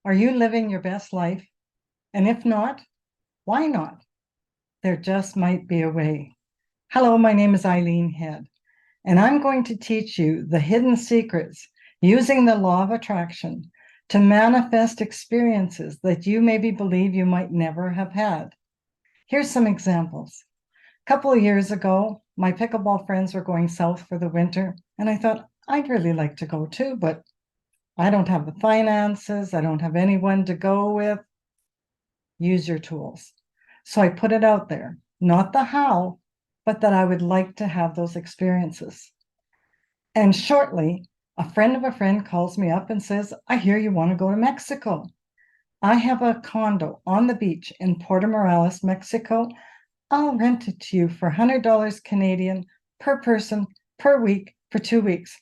Are you living your best life? And if not, why not? There just might be a way. Hello, my name is Eileen Head, and I'm going to teach you the hidden secrets using the law of attraction to manifest experiences that you maybe believe you might never have had. Here's some examples. A couple of years ago, my pickleball friends were going south for the winter, and I thought I'd really like to go too, but I don't have the finances. I don't have anyone to go with. Use your tools. So I put it out there, not the how, but that I would like to have those experiences. And shortly, a friend of a friend calls me up and says, I hear you want to go to Mexico. I have a condo on the beach in Puerto Morales, Mexico. I'll rent it to you for $100 Canadian per person per week for 2 weeks.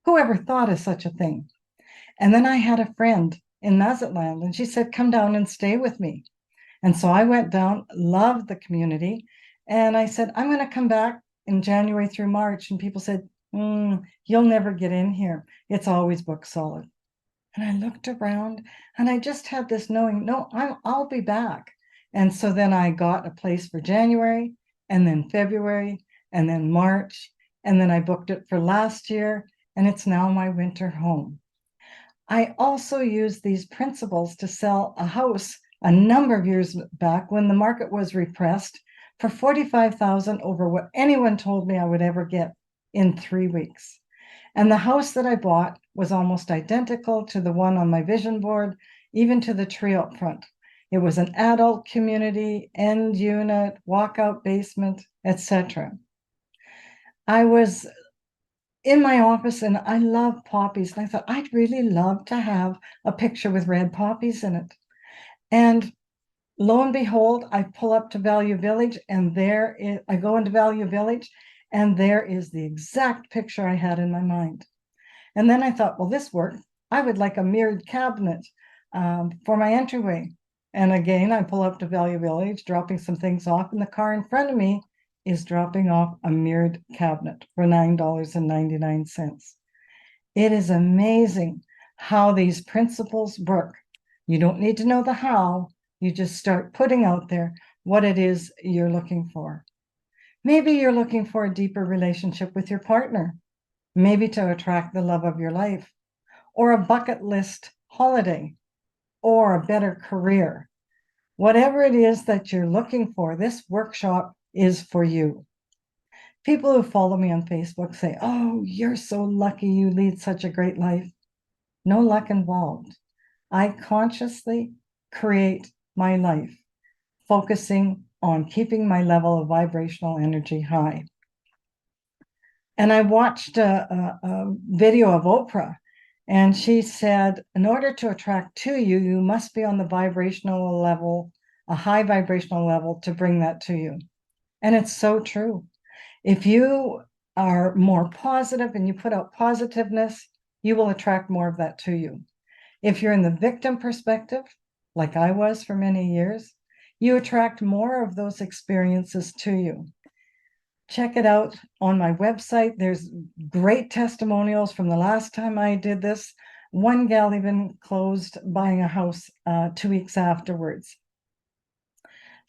Whoever thought of such a thing? And then I had a friend in Mazatlan, and she said, come down and stay with me. And so I went down, loved the community, and I said, I'm going to come back in January through March. And people said, you'll never get in here. It's always booked solid. And I looked around and I just had this knowing, no, I'll be back. And so then I got a place for January and then February and then March. And then I booked it for last year, and it's now my winter home. I also used these principles to sell a house a number of years back when the market was repressed for $45,000 over what anyone told me I would ever get in 3 weeks. And the house that I bought was almost identical to the one on my vision board, even to the tree up front. It was an adult community, end unit, walkout basement, etc. I was in my office and I love poppies. And I thought, I'd really love to have a picture with red poppies in it. And lo and behold, I pull up to Value Village, and I go into Value Village, and there is the exact picture I had in my mind. And then I thought, well, this worked. I would like a mirrored cabinet for my entryway. And again, I pull up to Value Village, dropping some things off, and the car in front of me is dropping off a mirrored cabinet for $9.99. It is amazing how these principles work. You don't need to know the how, you just start putting out there what it is you're looking for. Maybe you're looking for a deeper relationship with your partner, maybe to attract the love of your life, or a bucket list holiday, or a better career. Whatever it is that you're looking for, this workshop is for you. People who follow me on Facebook say, oh, you're so lucky you lead such a great life. No luck involved. I consciously create my life, focusing on keeping my level of vibrational energy high. And I watched a video of Oprah, and she said, in order to attract to you, you must be on the vibrational level, a high vibrational level, to bring that to you. And it's so true. If you are more positive and you put out positiveness, you will attract more of that to you. If you're in the victim perspective, like I was for many years, you attract more of those experiences to you. Check it out on my website. There's great testimonials from the last time I did this. One gal even closed buying a house 2 weeks afterwards.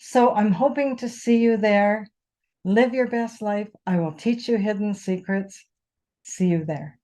So I'm hoping to see you there. Live your best life. I will teach you hidden secrets. See you there.